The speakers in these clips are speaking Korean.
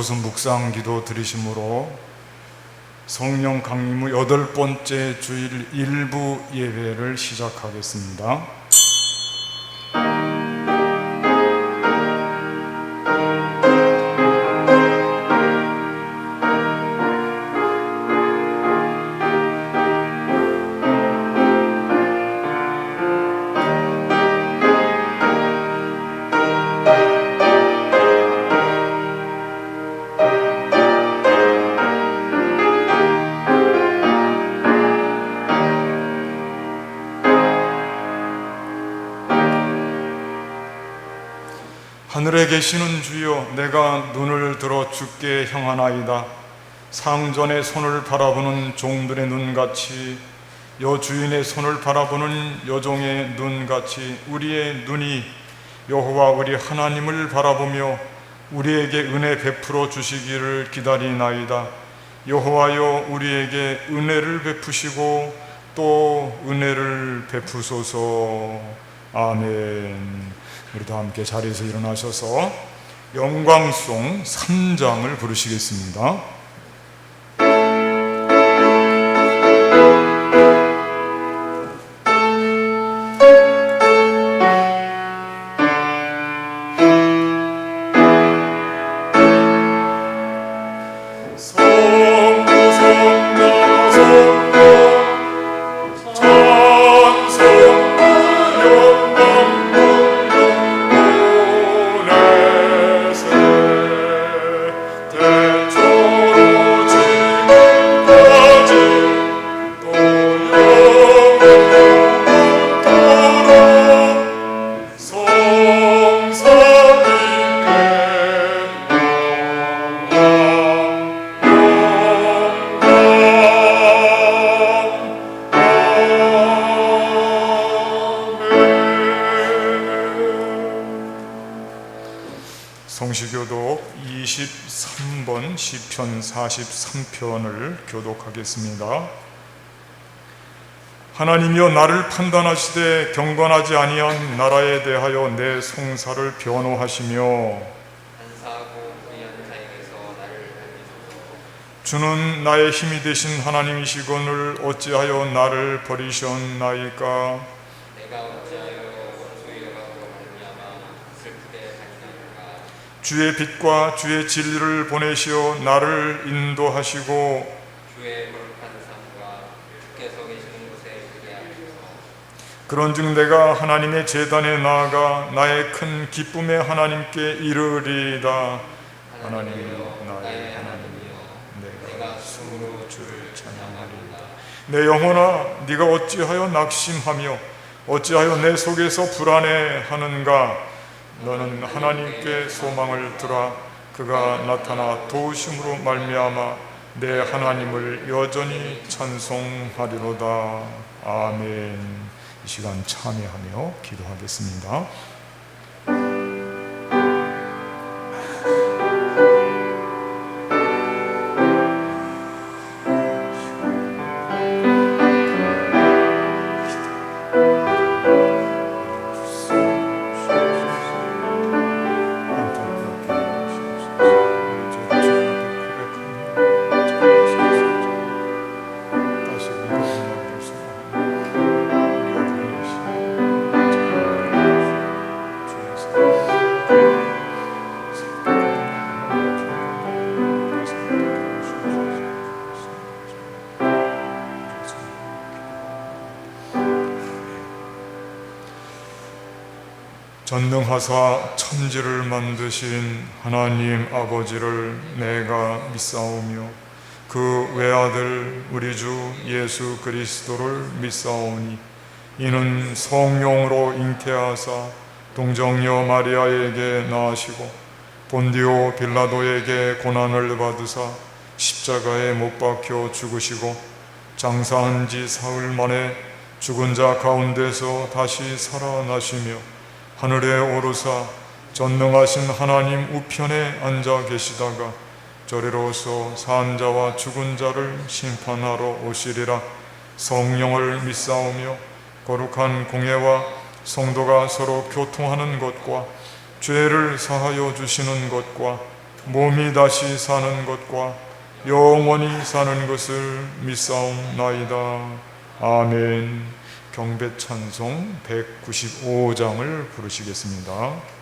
무슨 묵상 기도 드리심으로 성령 강림 후 8번째 주일 일부 예배를 시작하겠습니다. 하늘에 계시는 주여, 내가 눈을 들어 주께 향하나이다. 상전의 손을 바라보는 종들의 눈같이, 여주인의 손을 바라보는 여종의 눈같이 우리의 눈이 여호와 우리 하나님을 바라보며 우리에게 은혜 베풀어 주시기를 기다리나이다. 여호와여, 우리에게 은혜를 베푸시고 또 은혜를 베푸소서. 아멘. 우리도 함께 자리에서 일어나셔서 영광송 3장을 부르시겠습니다. 성시교독 23번 시편 43편을 교독하겠습니다. 하나님이여, 나를 판단하시되 경건하지 아니한 나라에 대하여 내 송사를 변호하시며 간사하고 불의한 자에게서 나를 살리소서. 주는 나의 힘이 되신 하나님이시거늘 어찌하여 나를 버리셨나이까? 내가 어찌하여 원수의 여각으로 말미암아 슬프게 다니나이까? 주의 빛과 주의 진리를 보내시어 나를 인도하시고 주의 거룩한 삶과 주께서 계시는 곳에 이르게 하소서. 그런즉 내가 하나님의 제단에 나아가 나의 큰 기쁨의 하나님께 이르리이다. 하나님이여, 나의 하나님이여, 내가 숨으로 주를 찬양하리이다. 내 영혼아, 네가 어찌하여 낙심하며 어찌하여 내 속에서 불안해하는가? 너는 하나님께 소망을 두라. 그가 나타나 도우심으로 말미암아 내 하나님을 여전히 찬송하리로다. 아멘. 이 시간 참여하며 기도하겠습니다. 전능하사 천지를 만드신 하나님 아버지를 내가 믿사오며 그 외아들 우리 주 예수 그리스도를 믿사오니 이는 성령으로 잉태하사 동정녀 마리아에게 나으시고 본디오 빌라도에게 고난을 받으사 십자가에 못 박혀 죽으시고 장사한 지 사흘 만에 죽은 자 가운데서 다시 살아나시며 하늘에 오르사 전능하신 하나님 우편에 앉아 계시다가 저리로서 산 자와 죽은 자를 심판하러 오시리라. 성령을 믿사오며 거룩한 공예와 성도가 서로 교통하는 것과 죄를 사하여 주시는 것과 몸이 다시 사는 것과 영원히 사는 것을 믿사옵나이다. 아멘. 경배 찬송 195장을 부르시겠습니다.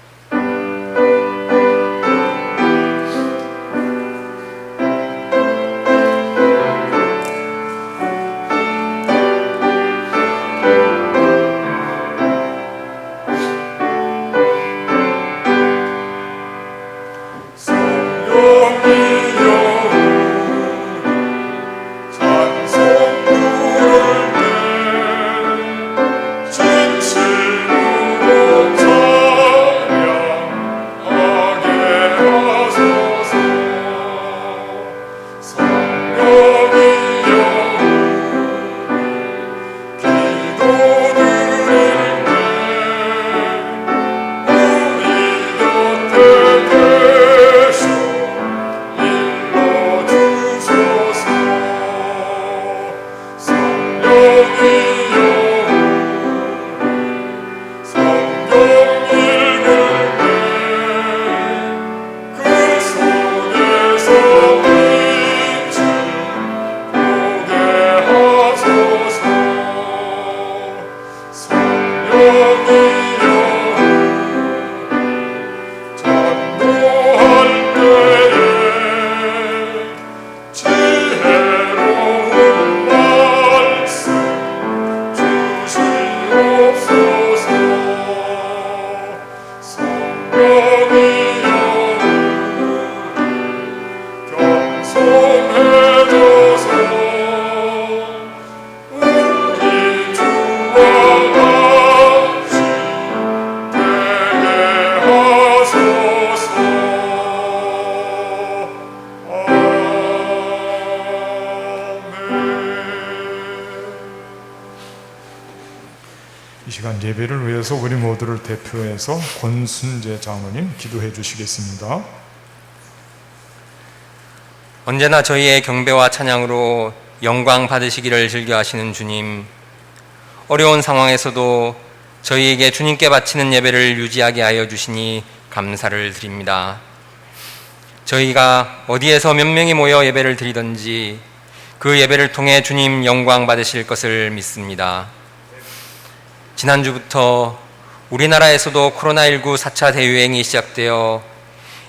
이 시간 예배를 위해서 우리 모두를 대표해서 권순재 장로님 기도해 주시겠습니다. 언제나 저희의 경배와 찬양으로 영광 받으시기를 즐겨하시는 주님, 어려운 상황에서도 저희에게 주님께 바치는 예배를 유지하게 하여 주시니 감사를 드립니다. 저희가 어디에서 몇 명이 모여 예배를 드리든지 그 예배를 통해 주님 영광 받으실 것을 믿습니다. 지난주부터 우리나라에서도 코로나19 4차 대유행이 시작되어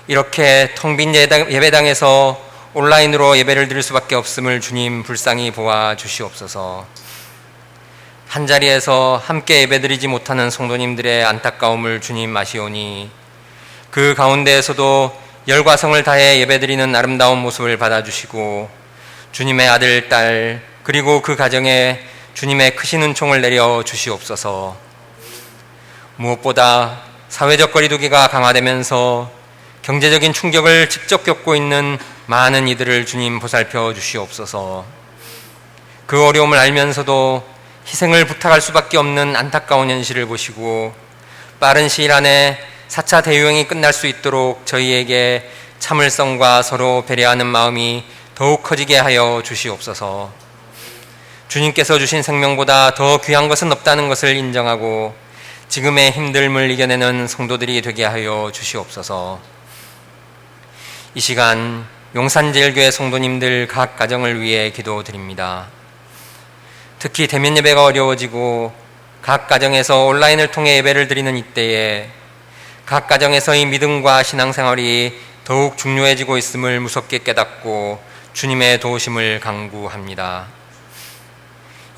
이렇게 텅 빈 예배당에서 온라인으로 예배를 드릴 수밖에 없음을 주님 불쌍히 보아 주시옵소서. 한자리에서 함께 예배드리지 못하는 성도님들의 안타까움을 주님 아시오니 그 가운데에서도 열과 성을 다해 예배드리는 아름다운 모습을 받아주시고 주님의 아들, 딸 그리고 그 가정에 주님의 크신 은총을 내려 주시옵소서. 무엇보다 사회적 거리두기가 강화되면서 경제적인 충격을 직접 겪고 있는 많은 이들을 주님 보살펴 주시옵소서. 그 어려움을 알면서도 희생을 부탁할 수밖에 없는 안타까운 현실을 보시고 빠른 시일 안에 4차 대유행이 끝날 수 있도록 저희에게 참을성과 서로 배려하는 마음이 더욱 커지게 하여 주시옵소서. 주님께서 주신 생명보다 더 귀한 것은 없다는 것을 인정하고 지금의 힘듦을 이겨내는 성도들이 되게 하여 주시옵소서. 이 시간 용산제일교회 성도님들 각 가정을 위해 기도드립니다. 특히 대면 예배가 어려워지고 각 가정에서 온라인을 통해 예배를 드리는 이때에 각 가정에서의 믿음과 신앙생활이 더욱 중요해지고 있음을 무섭게 깨닫고 주님의 도우심을 간구합니다.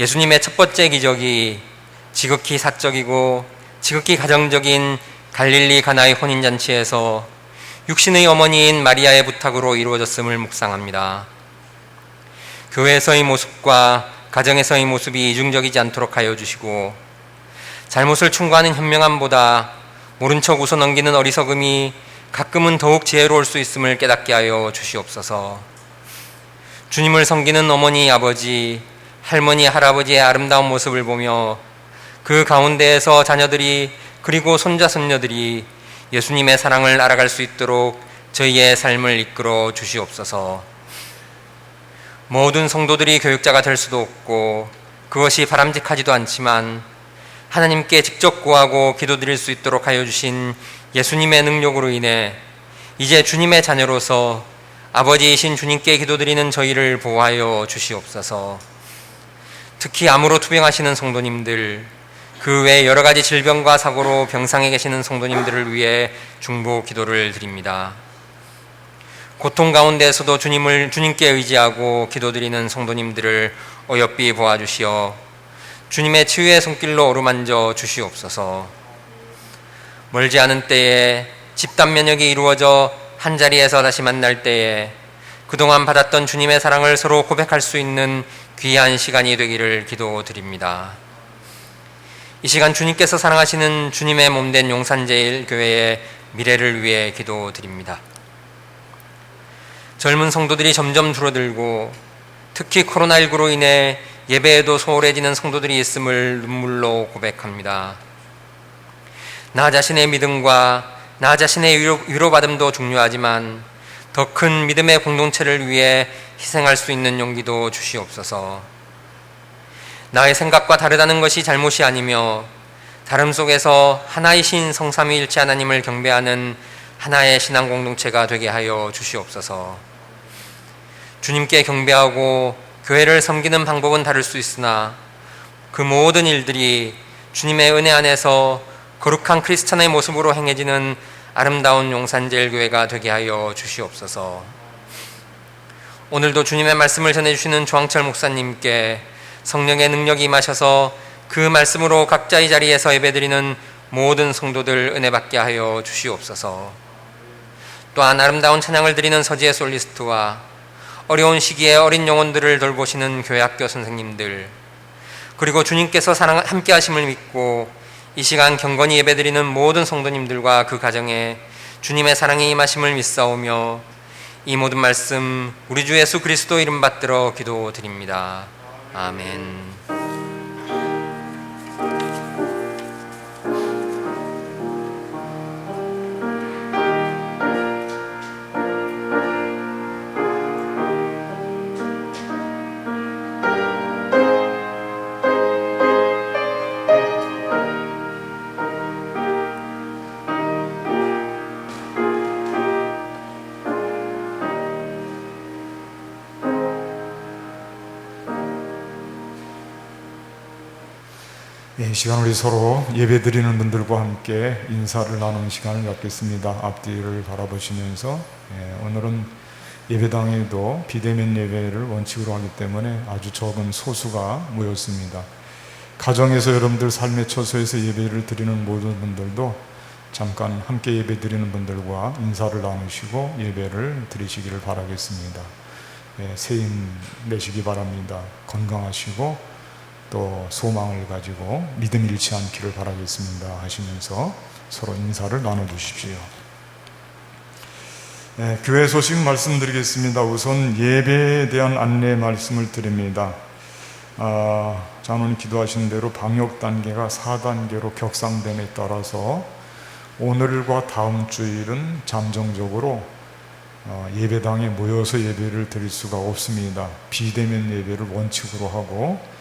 예수님의 첫 번째 기적이 지극히 사적이고 지극히 가정적인 갈릴리 가나의 혼인잔치에서 육신의 어머니인 마리아의 부탁으로 이루어졌음을 묵상합니다. 교회에서의 모습과 가정에서의 모습이 이중적이지 않도록 하여 주시고 잘못을 충고하는 현명함보다 모른 척 웃어넘기는 어리석음이 가끔은 더욱 지혜로울 수 있음을 깨닫게 하여 주시옵소서. 주님을 섬기는 어머니, 아버지, 할머니, 할아버지의 아름다운 모습을 보며 그 가운데에서 자녀들이 그리고 손자, 손녀들이 예수님의 사랑을 알아갈 수 있도록 저희의 삶을 이끌어 주시옵소서. 모든 성도들이 교육자가 될 수도 없고 그것이 바람직하지도 않지만 하나님께 직접 구하고 기도드릴 수 있도록 하여 주신 예수님의 능력으로 인해 이제 주님의 자녀로서 아버지이신 주님께 기도드리는 저희를 보호하여 주시옵소서. 특히 암으로 투병하시는 성도님들, 그 외 여러 가지 질병과 사고로 병상에 계시는 성도님들을 위해 중보 기도를 드립니다. 고통 가운데에서도 주님께 의지하고 기도드리는 성도님들을 어여삐 보아주시어 주님의 치유의 손길로 어루만져 주시옵소서. 멀지 않은 때에 집단 면역이 이루어져 한자리에서 다시 만날 때에 그동안 받았던 주님의 사랑을 서로 고백할 수 있는 귀한 시간이 되기를 기도드립니다. 이 시간 주님께서 사랑하시는 주님의 몸된 용산제일교회의 미래를 위해 기도드립니다. 젊은 성도들이 점점 줄어들고 특히 코로나19로 인해 예배에도 소홀해지는 성도들이 있음을 눈물로 고백합니다. 나 자신의 믿음과 나 자신의 위로받음도 중요하지만 더 큰 믿음의 공동체를 위해 희생할 수 있는 용기도 주시옵소서. 나의 생각과 다르다는 것이 잘못이 아니며 다름 속에서 하나이신 성삼위일체 하나님을 경배하는 하나의 신앙 공동체가 되게 하여 주시옵소서. 주님께 경배하고 교회를 섬기는 방법은 다를 수 있으나 그 모든 일들이 주님의 은혜 안에서 거룩한 크리스찬의 모습으로 행해지는 아름다운 용산제일교회가 되게 하여 주시옵소서. 오늘도 주님의 말씀을 전해주시는 조항철 목사님께 성령의 능력이 임하셔서 그 말씀으로 각자의 자리에서 예배드리는 모든 성도들 은혜 받게 하여 주시옵소서. 또한 아름다운 찬양을 드리는 서지의 솔리스트와 어려운 시기에 어린 영혼들을 돌보시는 교회학교 선생님들, 그리고 주님께서 함께 하심을 믿고 이 시간 경건히 예배드리는 모든 성도님들과 그 가정에 주님의 사랑이 임하심을 믿사오며 이 모든 말씀 우리 주 예수 그리스도 이름 받들어 기도드립니다. 아멘. 이 시간 우리 서로 예배드리는 분들과 함께 인사를 나누는 시간을 갖겠습니다. 앞뒤를 바라보시면서 오늘은 예배당에도 비대면 예배를 원칙으로 하기 때문에 아주 적은 소수가 모였습니다. 가정에서 여러분들 삶의 처소에서 예배를 드리는 모든 분들도 잠깐 함께 예배드리는 분들과 인사를 나누시고 예배를 드리시기를 바라겠습니다. 새 힘 내시기 바랍니다. 건강하시고 또 소망을 가지고 믿음 잃지 않기를 바라겠습니다 하시면서 서로 인사를 나눠주십시오. 교회 소식 말씀드리겠습니다. 우선 예배에 대한 안내 말씀을 드립니다. 장로님 기도하신 대로 방역 단계가 4단계로 격상됨에 따라서 오늘과 다음 주일은 잠정적으로 예배당에 모여서 예배를 드릴 수가 없습니다. 비대면 예배를 원칙으로 하고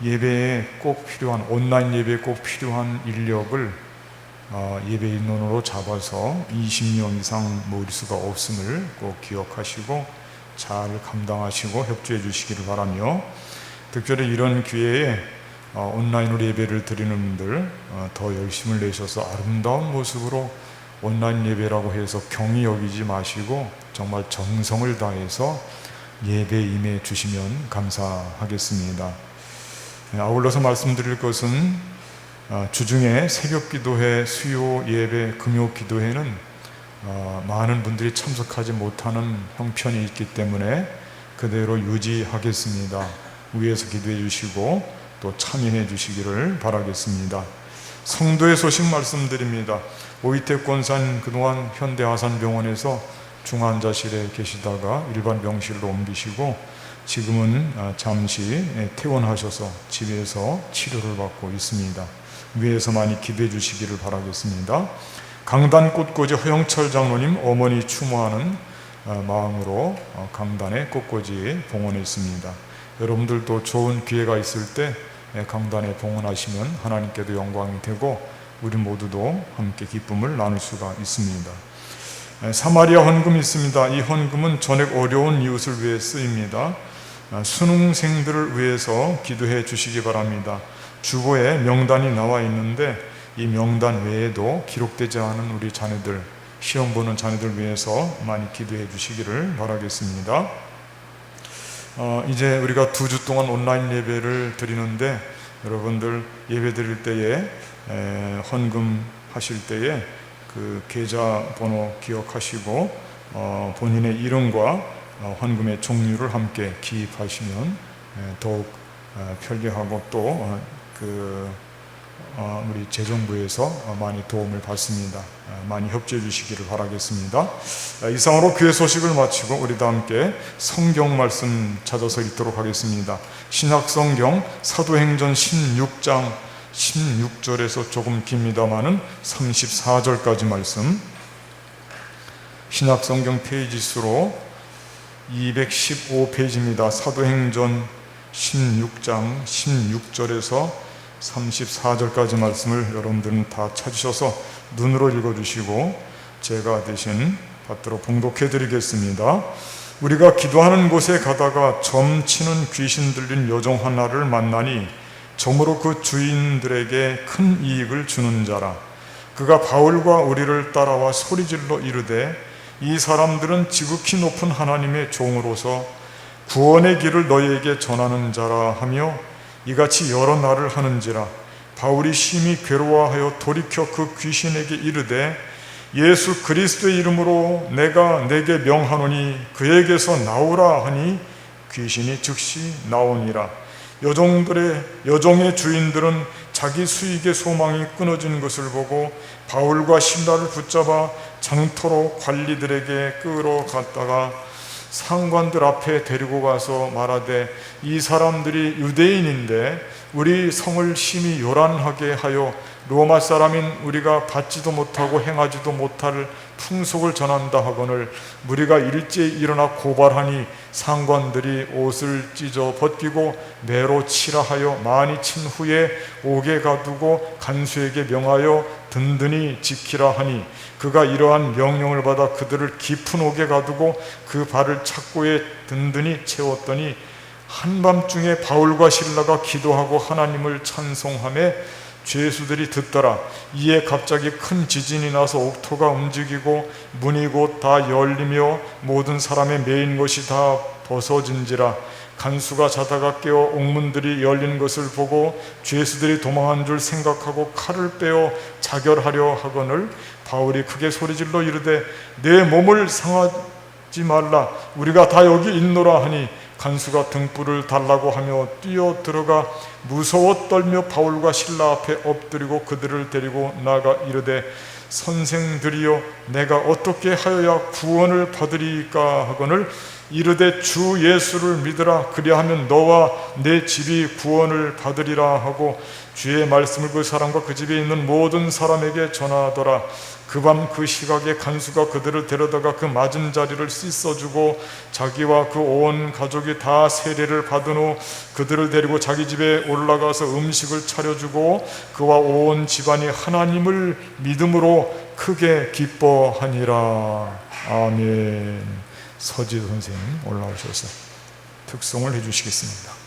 예배에 꼭 필요한 온라인 예배에 꼭 필요한 인력을 예배 인원으로 잡아서 20명 이상 모일 수가 없음을 꼭 기억하시고 잘 감당하시고 협조해 주시기를 바라며, 특별히 이런 기회에 온라인으로 예배를 드리는 분들 더 열심을 내셔서 아름다운 모습으로 온라인 예배라고 해서 경히 여기지 마시고 정말 정성을 다해서 예배에 임해 주시면 감사하겠습니다. 아울러서 말씀드릴 것은 주중에 새벽기도회, 수요 예배, 금요기도회는 많은 분들이 참석하지 못하는 형편이 있기 때문에 그대로 유지하겠습니다. 위에서 기도해 주시고 또 참여해 주시기를 바라겠습니다. 성도의 소식 말씀드립니다. 오이택 권사님 그동안 현대아산병원에서 중환자실에 계시다가 일반 병실로 옮기시고 지금은 잠시 퇴원하셔서 집에서 치료를 받고 있습니다. 위에서 많이 기도해 주시기를 바라겠습니다. 강단 꽃꽂이 허영철 장로님 어머니 추모하는 마음으로 강단에 꽃꽂이 봉헌했습니다. 여러분들도 좋은 기회가 있을 때 강단에 봉헌하시면 하나님께도 영광이 되고 우리 모두도 함께 기쁨을 나눌 수가 있습니다. 사마리아 헌금이 있습니다. 이 헌금은 전액 어려운 이웃을 위해 쓰입니다. 수능생들을 위해서 기도해 주시기 바랍니다. 주보에 명단이 나와 있는데 이 명단 외에도 기록되지 않은 우리 자녀들, 시험 보는 자녀들 위해서 많이 기도해 주시기를 바라겠습니다. 이제 우리가 2주 동안 온라인 예배를 드리는데 여러분들 예배 드릴 때에 헌금 하실 때에 그 계좌번호 기억하시고 본인의 이름과 헌금의 종류를 함께 기입하시면 더욱 편리하고 또 우리 재정부에서 많이 도움을 받습니다. 많이 협조해 주시기를 바라겠습니다. 이상으로 교회 소식을 마치고 우리 다 함께 성경 말씀 찾아서 읽도록 하겠습니다. 신약성경 사도행전 16장 16절에서 조금 깁니다마는 34절까지 말씀, 신약성경 페이지 수로 215페이지입니다. 사도행전 16장 16절에서 34절까지 말씀을 여러분들은 다 찾으셔서 눈으로 읽어주시고 제가 대신 받들어 봉독해 드리겠습니다. 우리가 기도하는 곳에 가다가 점치는 귀신 들린 여종 하나를 만나니 점으로 그 주인들에게 큰 이익을 주는 자라. 그가 바울과 우리를 따라와 소리질러 이르되 이 사람들은 지극히 높은 하나님의 종으로서 구원의 길을 너희에게 전하는 자라 하며 이같이 여러 날을 하는지라. 바울이 심히 괴로워하여 돌이켜 그 귀신에게 이르되 예수 그리스도의 이름으로 내가 내게 명하노니 그에게서 나오라 하니 귀신이 즉시 나오니라. 여종의 주인들은 자기 수익의 소망이 끊어진 것을 보고 바울과 실라를 붙잡아 장터로 관리들에게 끌어갔다가 상관들 앞에 데리고 가서 말하되 이 사람들이 유대인인데 우리 성을 심히 요란하게 하여 로마 사람인 우리가 받지도 못하고 행하지도 못할 풍속을 전한다 하거늘 무리가 일제히 일어나 고발하니 상관들이 옷을 찢어 벗기고 매로 치라 하여 많이 친 후에 옥에 가두고 간수에게 명하여 든든히 지키라 하니 그가 이러한 명령을 받아 그들을 깊은 옥에 가두고 그 발을 착고에 든든히 채웠더니 한밤중에 바울과 실라가 기도하고 하나님을 찬송하며 죄수들이 듣더라. 이에 갑자기 큰 지진이 나서 옥토가 움직이고 문이 곧 다 열리며 모든 사람의 메인 것이 다 벗어진지라. 간수가 자다가 깨어 옥문들이 열린 것을 보고 죄수들이 도망한 줄 생각하고 칼을 빼어 자결하려 하거늘 바울이 크게 소리질러 이르되 내 몸을 상하지 말라. 우리가 다 여기 있노라 하니 간수가 등불을 달라고 하며 뛰어 들어가 무서워 떨며 바울과 실라 앞에 엎드리고 그들을 데리고 나가 이르되 선생들이여 내가 어떻게 하여야 구원을 받으리까 하거늘 이르되 주 예수를 믿으라. 그리하면 너와 내 집이 구원을 받으리라 하고 주의 말씀을 그 사람과 그 집에 있는 모든 사람에게 전하더라. 그 밤 그 시각에 간수가 그들을 데려다가 그 맞은 자리를 씻어주고 자기와 그 온 가족이 다 세례를 받은 후 그들을 데리고 자기 집에 올라가서 음식을 차려주고 그와 온 집안이 하나님을 믿음으로 크게 기뻐하니라. 아멘. 서지도 선생님 올라오셔서 특송을 해주시겠습니다.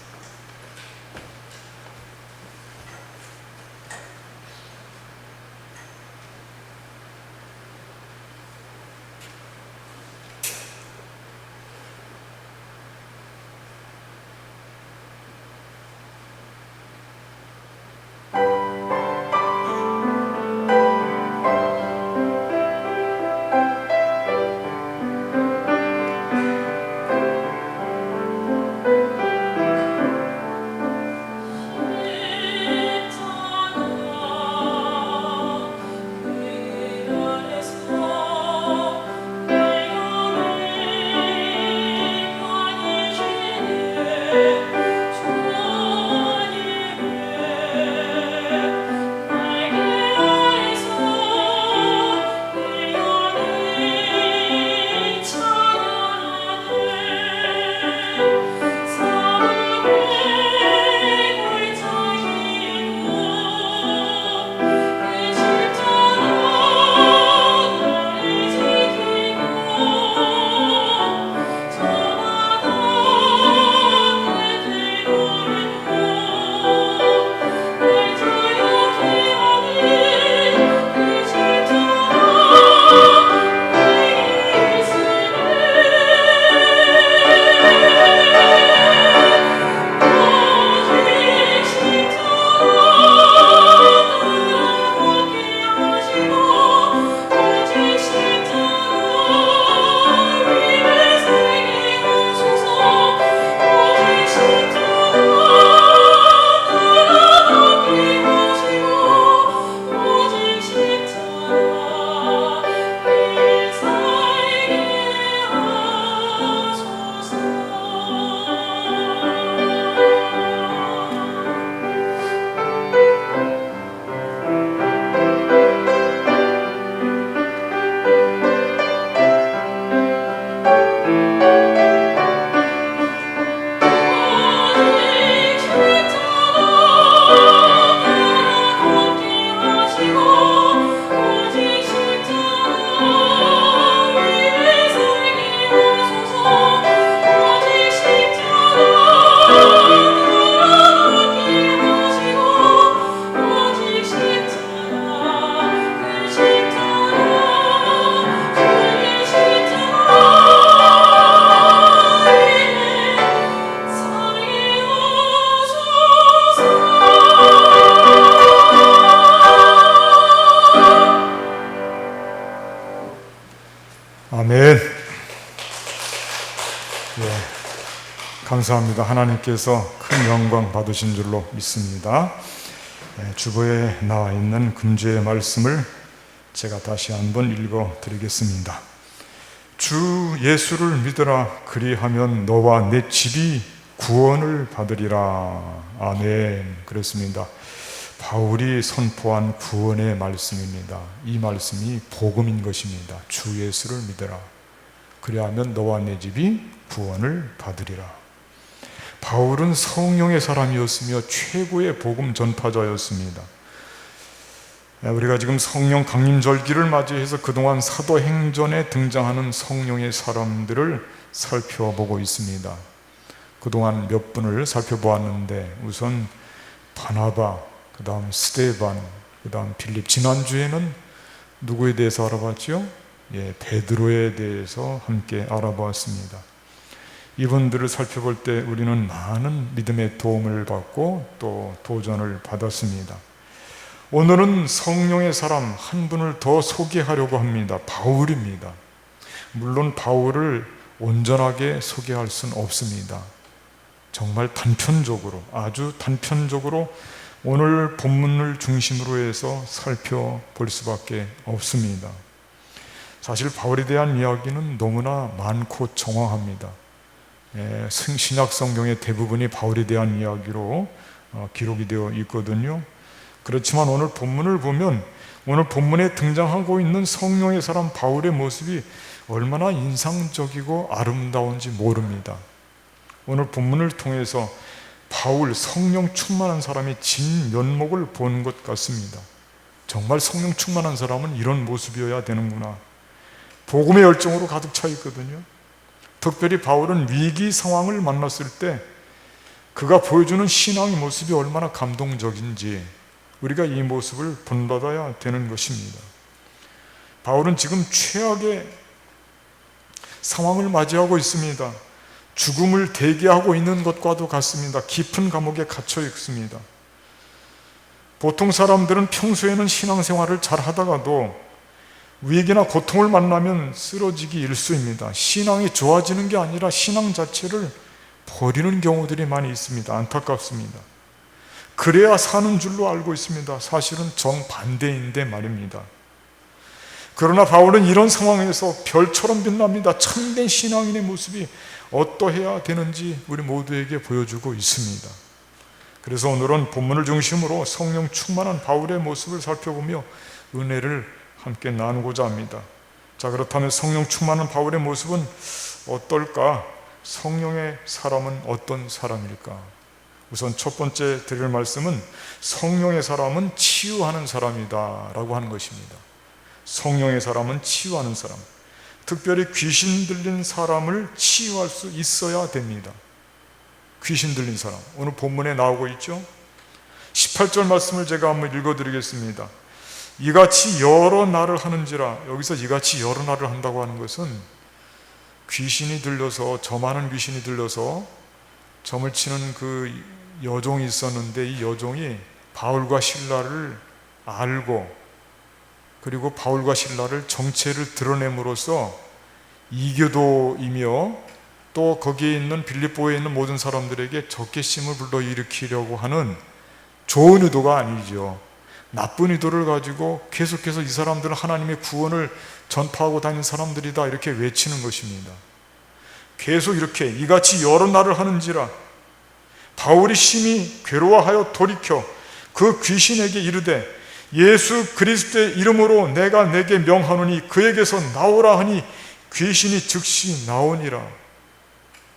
예, 감사합니다. 하나님께서 큰 영광 받으신 줄로 믿습니다. 주보에 나와 있는 금주의 말씀을 제가 다시 한번 읽어 드리겠습니다. 주 예수를 믿으라. 그리하면 너와 내 집이 구원을 받으리라. 아멘. 그렇습니다. 바울이 선포한 구원의 말씀입니다. 이 말씀이 복음인 것입니다. 주 예수를 믿으라. 그리하면 너와 내 집이 구원을 받으리라. 바울은 성령의 사람이었으며 최고의 복음 전파자였습니다. 우리가 지금 성령 강림절기를 맞이해서 그동안 사도행전에 등장하는 성령의 사람들을 살펴보고 있습니다. 그동안 몇 분을 살펴보았는데 우선 바나바, 그 다음 스데반, 그 다음 빌립. 지난주에는 누구에 대해서 알아봤죠? 베드로에 대해서 함께 알아보았습니다. 이분들을 살펴볼 때 우리는 많은 믿음의 도움을 받고 또 도전을 받았습니다. 오늘은 성령의 사람 한 분을 더 소개하려고 합니다. 바울입니다. 물론 바울을 온전하게 소개할 수는 없습니다. 정말 단편적으로, 아주 단편적으로 오늘 본문을 중심으로 해서 살펴볼 수밖에 없습니다. 사실 바울에 대한 이야기는 너무나 많고 정황합니다. 신약 성경의 대부분이 바울에 대한 이야기로 기록이 되어 있거든요. 그렇지만 오늘 본문을 보면 오늘 본문에 등장하고 있는 성령의 사람 바울의 모습이 얼마나 인상적이고 아름다운지 모릅니다. 오늘 본문을 통해서 바울, 성령 충만한 사람의 진면목을 본 것 같습니다. 정말 성령 충만한 사람은 이런 모습이어야 되는구나. 복음의 열정으로 가득 차 있거든요. 특별히 바울은 위기 상황을 만났을 때 그가 보여주는 신앙의 모습이 얼마나 감동적인지 우리가 이 모습을 본받아야 되는 것입니다. 바울은 지금 최악의 상황을 맞이하고 있습니다. 죽음을 대기하고 있는 것과도 같습니다. 깊은 감옥에 갇혀 있습니다. 보통 사람들은 평소에는 신앙생활을 잘 하다가도 위기나 고통을 만나면 쓰러지기 일쑤입니다. 신앙이 좋아지는 게 아니라 신앙 자체를 버리는 경우들이 많이 있습니다. 안타깝습니다. 그래야 사는 줄로 알고 있습니다. 사실은 정반대인데 말입니다. 그러나 바울은 이런 상황에서 별처럼 빛납니다. 참된 신앙인의 모습이 어떠해야 되는지 우리 모두에게 보여주고 있습니다. 그래서 오늘은 본문을 중심으로 성령 충만한 바울의 모습을 살펴보며 은혜를 함께 나누고자 합니다. 자, 그렇다면 성령 충만한 바울의 모습은 어떨까? 성령의 사람은 어떤 사람일까? 우선 첫 번째 드릴 말씀은 성령의 사람은 치유하는 사람이다 라고 하는 것입니다. 성령의 사람은 치유하는 사람, 특별히 귀신 들린 사람을 치유할 수 있어야 됩니다. 귀신 들린 사람, 오늘 본문에 나오고 있죠. 18절 말씀을 제가 한번 읽어드리겠습니다. 이같이 여러 날을 하는지라. 여기서 이같이 여러 날을 한다고 하는 것은 귀신이 들려서, 저 많은 귀신이 들려서 점을 치는 그 여종이 있었는데 이 여종이 바울과 실라를 알고 그리고 바울과 실라를 정체를 드러냄으로써 이교도이며 또 거기에 있는 빌립보에 있는 모든 사람들에게 적개심을 불러일으키려고 하는 좋은 의도가 아니죠. 나쁜 의도를 가지고 계속해서 이 사람들은 하나님의 구원을 전파하고 다니는 사람들이다 이렇게 외치는 것입니다. 계속 이렇게 이같이 여러 날을 하는지라. 바울이 심히 괴로워하여 돌이켜 그 귀신에게 이르되 예수 그리스도의 이름으로 내가 내게 명하노니 그에게서 나오라 하니 귀신이 즉시 나오니라.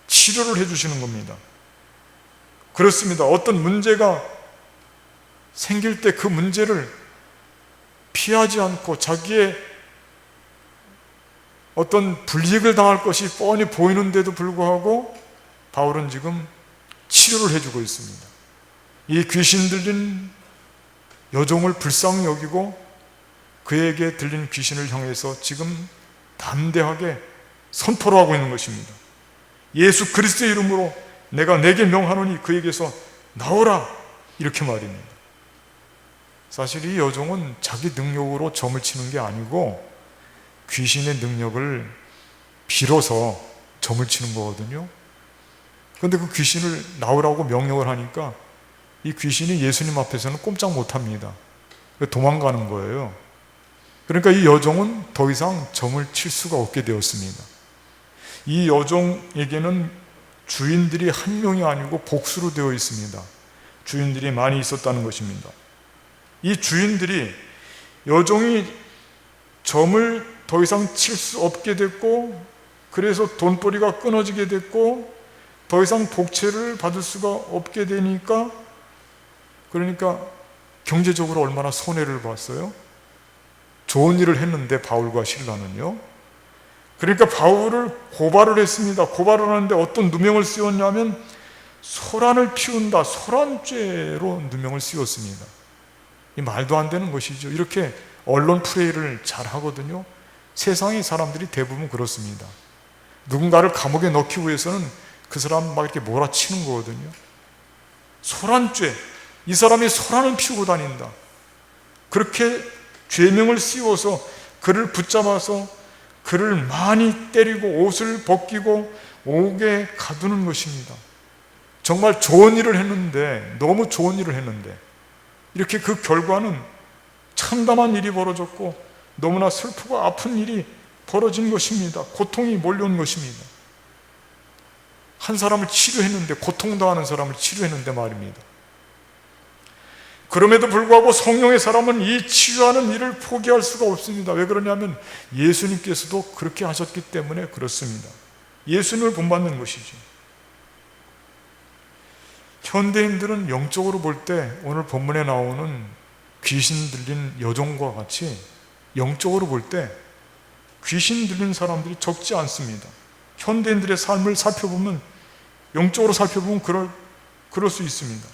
치료를 해주시는 겁니다. 그렇습니다. 어떤 문제가 생길 때 그 문제를 피하지 않고 자기의 어떤 불이익을 당할 것이 뻔히 보이는데도 불구하고 바울은 지금 치료를 해주고 있습니다. 이 귀신 들린 여종을 불쌍히 여기고 그에게 들린 귀신을 향해서 지금 담대하게 선포를 하고 있는 것입니다. 예수 그리스도의 이름으로 내가 내게 명하노니 그에게서 나오라 이렇게 말입니다. 사실 이 여종은 자기 능력으로 점을 치는 게 아니고 귀신의 능력을 빌어서 점을 치는 거거든요. 그런데 그 귀신을 나오라고 명령을 하니까 이 귀신이 예수님 앞에서는 꼼짝 못합니다. 도망가는 거예요. 그러니까 이 여종은 더 이상 점을 칠 수가 없게 되었습니다. 이 여종에게는 주인들이 한 명이 아니고 복수로 되어 있습니다. 주인들이 많이 있었다는 것입니다. 이 주인들이 여종이 점을 더 이상 칠 수 없게 됐고, 그래서 돈벌이가 끊어지게 됐고, 더 이상 복채를 받을 수가 없게 되니까, 그러니까 경제적으로 얼마나 손해를 봤어요? 좋은 일을 했는데 바울과 실라는요. 그러니까 바울을 고발을 했습니다. 고발을 하는데 어떤 누명을 씌웠냐면 소란을 피운다, 소란죄로 누명을 씌웠습니다. 이 말도 안 되는 것이죠. 이렇게 언론 플레이를 잘 하거든요. 세상의 사람들이 대부분 그렇습니다. 누군가를 감옥에 넣기 위해서는 그 사람 막 이렇게 몰아치는 거거든요. 소란죄, 이 사람이 소란을 피우고 다닌다. 그렇게 죄명을 씌워서 그를 붙잡아서 그를 많이 때리고 옷을 벗기고 옥에 가두는 것입니다. 정말 좋은 일을 했는데, 너무 좋은 일을 했는데, 이렇게 그 결과는 참담한 일이 벌어졌고 너무나 슬프고 아픈 일이 벌어진 것입니다. 고통이 몰려온 것입니다. 한 사람을 치료했는데, 고통당하는 사람을 치료했는데 말입니다. 그럼에도 불구하고 성령의 사람은 이 치유하는 일을 포기할 수가 없습니다. 왜 그러냐면 예수님께서도 그렇게 하셨기 때문에 그렇습니다. 예수님을 본받는 것이죠. 현대인들은 영적으로 볼 때 오늘 본문에 나오는 귀신 들린 여종과 같이 영적으로 볼 때 귀신 들린 사람들이 적지 않습니다. 현대인들의 삶을 살펴보면, 영적으로 살펴보면 그럴 수 있습니다.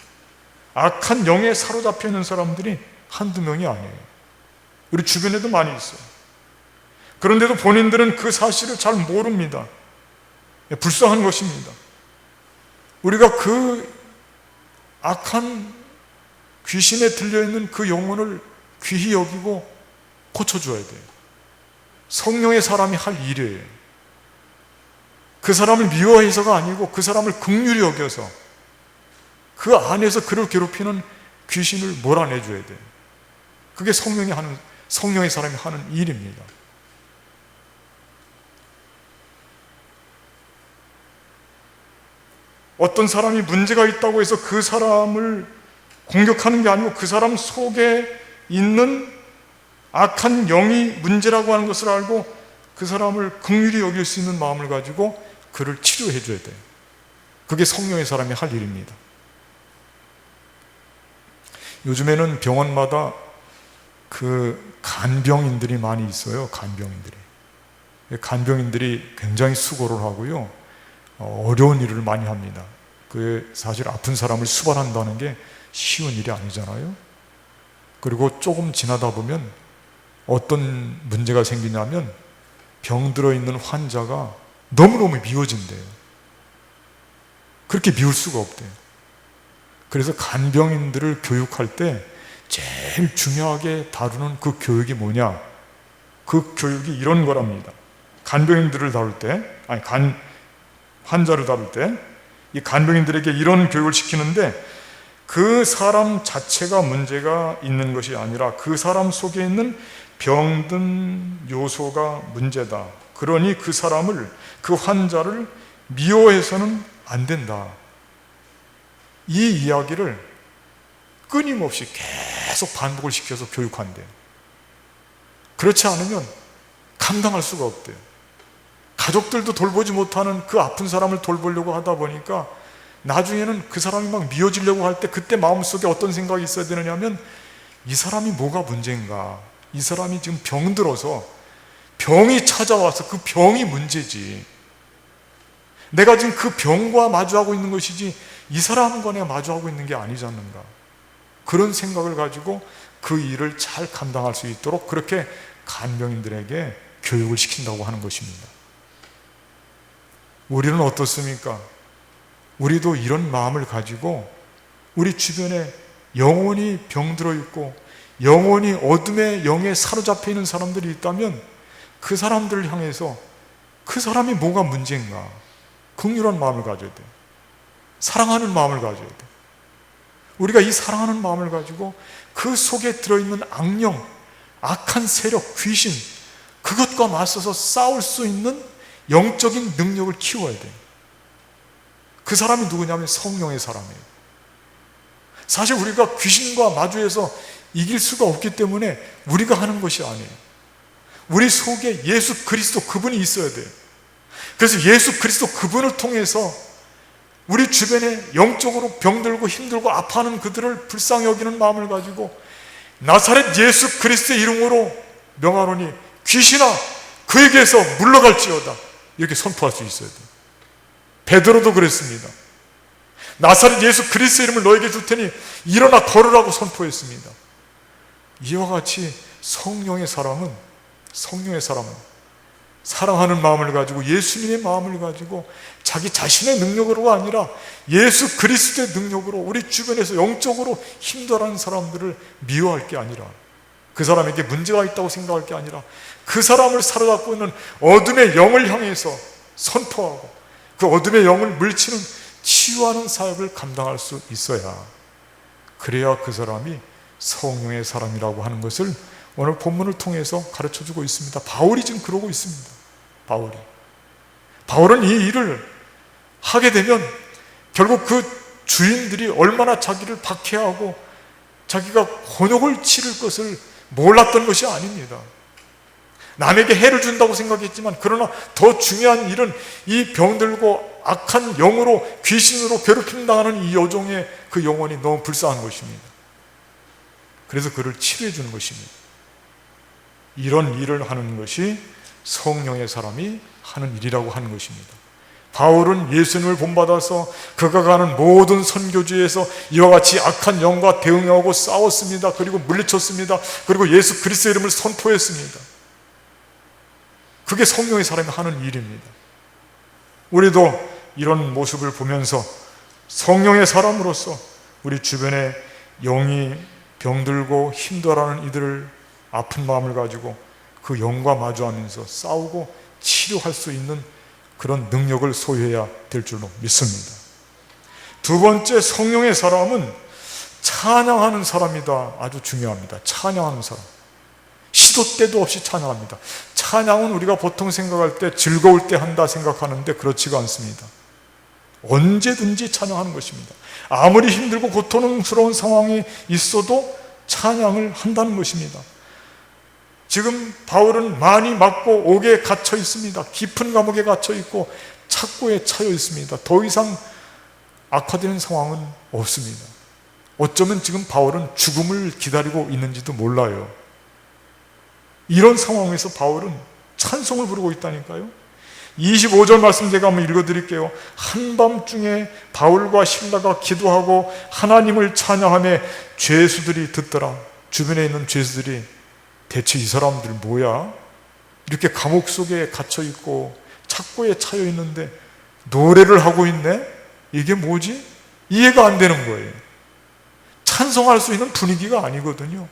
악한 영에 사로잡혀 있는 사람들이 한두 명이 아니에요. 우리 주변에도 많이 있어요. 그런데도 본인들은 그 사실을 잘 모릅니다. 불쌍한 것입니다. 우리가 그 악한 귀신에 들려있는 그 영혼을 귀히 여기고 고쳐줘야 돼요. 성령의 사람이 할 일이에요. 그 사람을 미워해서가 아니고 그 사람을 긍휼히 여겨서 그 안에서 그를 괴롭히는 귀신을 몰아내줘야 돼요. 그게 성령의 사람이 하는 일입니다. 어떤 사람이 문제가 있다고 해서 그 사람을 공격하는 게 아니고 그 사람 속에 있는 악한 영이 문제라고 하는 것을 알고 그 사람을 긍휼히 여길 수 있는 마음을 가지고 그를 치료해 줘야 돼요. 그게 성령의 사람이 할 일입니다. 요즘에는 병원마다 그 간병인들이 많이 있어요. 간병인들이 굉장히 수고를 하고요, 어려운 일을 많이 합니다. 그 사실 아픈 사람을 수발한다는 게 쉬운 일이 아니잖아요. 그리고 조금 지나다 보면 어떤 문제가 생기냐면 병들어 있는 환자가 너무너무 미워진대요. 그렇게 미울 수가 없대요. 그래서 간병인들을 교육할 때 제일 중요하게 다루는 그 교육이 뭐냐? 그 교육이 이런 거랍니다. 간병인들을 다룰 때, 환자를 다룰 때 이 간병인들에게 이런 교육을 시키는데, 그 사람 자체가 문제가 있는 것이 아니라 그 사람 속에 있는 병든 요소가 문제다. 그러니 그 사람을, 그 환자를 미워해서는 안 된다. 이 이야기를 끊임없이 계속 반복을 시켜서 교육한대요. 그렇지 않으면 감당할 수가 없대요. 가족들도 돌보지 못하는 그 아픈 사람을 돌보려고 하다 보니까 나중에는 그 사람이 막 미워지려고 할 때 그때 마음속에 어떤 생각이 있어야 되느냐면, 이 사람이 뭐가 문제인가? 이 사람이 지금 병들어서 병이 찾아와서 그 병이 문제지. 내가 지금 그 병과 마주하고 있는 것이지 이 사람과 내가 마주하고 있는 게 아니지 않는가. 그런 생각을 가지고 그 일을 잘 감당할 수 있도록 그렇게 간병인들에게 교육을 시킨다고 하는 것입니다. 우리는 어떻습니까? 우리도 이런 마음을 가지고 우리 주변에 영혼이 병들어 있고 영혼이 어둠의 영에 사로잡혀 있는 사람들이 있다면 그 사람들을 향해서 그 사람이 뭐가 문제인가? 긍휼한 마음을 가져야 돼. 사랑하는 마음을 가져야 돼. 우리가 이 사랑하는 마음을 가지고 그 속에 들어있는 악령, 악한 세력, 귀신, 그것과 맞서서 싸울 수 있는 영적인 능력을 키워야 돼. 그 사람이 누구냐면 성령의 사람이에요. 사실 우리가 귀신과 마주해서 이길 수가 없기 때문에 우리가 하는 것이 아니에요. 우리 속에 예수 그리스도 그분이 있어야 돼요. 그래서 예수 그리스도 그분을 통해서 우리 주변에 영적으로 병들고 힘들고 아파하는 그들을 불쌍히 여기는 마음을 가지고 나사렛 예수 그리스도의 이름으로 명하노니 귀신아 그에게서 물러갈지어다, 이렇게 선포할 수 있어야 돼요. 베드로도 그랬습니다. 나사렛 예수 그리스도의 이름을 너에게 줄 테니 일어나 걸으라고 선포했습니다. 이와 같이 성령의 사람은 사랑하는 마음을 가지고 예수님의 마음을 가지고 자기 자신의 능력으로가 아니라 예수 그리스도의 능력으로 우리 주변에서 영적으로 힘들어하는 사람들을 미워할 게 아니라, 그 사람에게 문제가 있다고 생각할 게 아니라 그 사람을 사로잡고 있는 어둠의 영을 향해서 선포하고 그 어둠의 영을 물리치는 치유하는 사역을 감당할 수 있어야, 그래야 그 사람이 성령의 사람이라고 하는 것을 오늘 본문을 통해서 가르쳐주고 있습니다. 바울이 지금 그러고 있습니다. 바울은 이 일을 하게 되면 결국 그 주인들이 얼마나 자기를 박해하고 자기가 곤욕을 치를 것을 몰랐던 것이 아닙니다. 남에게 해를 준다고 생각했지만, 그러나 더 중요한 일은 이 병들고 악한 영으로, 귀신으로 괴롭힘 당하는 이 여종의 그 영혼이 너무 불쌍한 것입니다. 그래서 그를 치료해 주는 것입니다. 이런 일을 하는 것이 성령의 사람이 하는 일이라고 하는 것입니다. 바울은 예수님을 본받아서 그가 가는 모든 선교지에서 이와 같이 악한 영과 대응하고 싸웠습니다. 그리고 물리쳤습니다. 그리고 예수 그리스도의 이름을 선포했습니다. 그게 성령의 사람이 하는 일입니다. 우리도 이런 모습을 보면서 성령의 사람으로서 우리 주변에 영이 병들고 힘들어하는 이들을 아픈 마음을 가지고 그 영과 마주하면서 싸우고 치료할 수 있는 그런 능력을 소유해야 될 줄로 믿습니다. 두 번째, 성령의 사람은 찬양하는 사람이다. 아주 중요합니다. 찬양하는 사람. 시도 때도 없이 찬양합니다. 찬양은 우리가 보통 생각할 때 즐거울 때 한다 생각하는데 그렇지가 않습니다. 언제든지 찬양하는 것입니다. 아무리 힘들고 고통스러운 상황이 있어도 찬양을 한다는 것입니다. 지금 바울은 많이 맞고 옥에 갇혀 있습니다. 깊은 감옥에 갇혀 있고 착고에 차여 있습니다. 더 이상 악화되는 상황은 없습니다. 어쩌면 지금 바울은 죽음을 기다리고 있는지도 몰라요. 이런 상황에서 바울은 찬송을 부르고 있다니까요. 25절 말씀 제가 한번 읽어드릴게요. 한밤중에 바울과 실라가 기도하고 하나님을 찬양하며 죄수들이 듣더라. 주변에 있는 죄수들이 대체 이 사람들 뭐야? 이렇게 감옥 속에 갇혀있고 착고에 차여있는데 노래를 하고 있네? 이게 뭐지? 이해가 안 되는 거예요. 찬송할 수 있는 분위기가 아니거든요.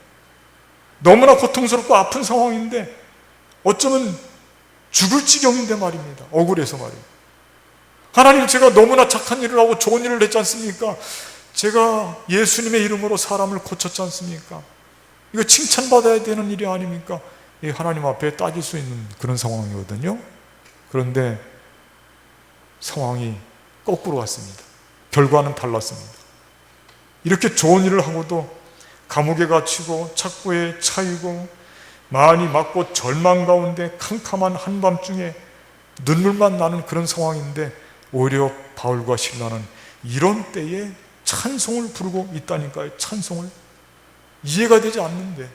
너무나 고통스럽고 아픈 상황인데 어쩌면 죽을 지경인데 말입니다. 억울해서 말이에요. 하나님, 제가 너무나 착한 일을 하고 좋은 일을 했지 않습니까? 제가 예수님의 이름으로 사람을 고쳤지 않습니까? 이거 칭찬받아야 되는 일이 아닙니까? 하나님 앞에 따질 수 있는 그런 상황이거든요. 그런데 상황이 거꾸로 왔습니다. 결과는 달랐습니다. 이렇게 좋은 일을 하고도 감옥에 갇히고 착고에 차이고 많이 맞고 절망 가운데 캄캄한 한밤중에 눈물만 나는 그런 상황인데 오히려 바울과 실라는 이런 때에 찬송을 부르고 있다니까요. 찬송을. 이해가 되지 않는데.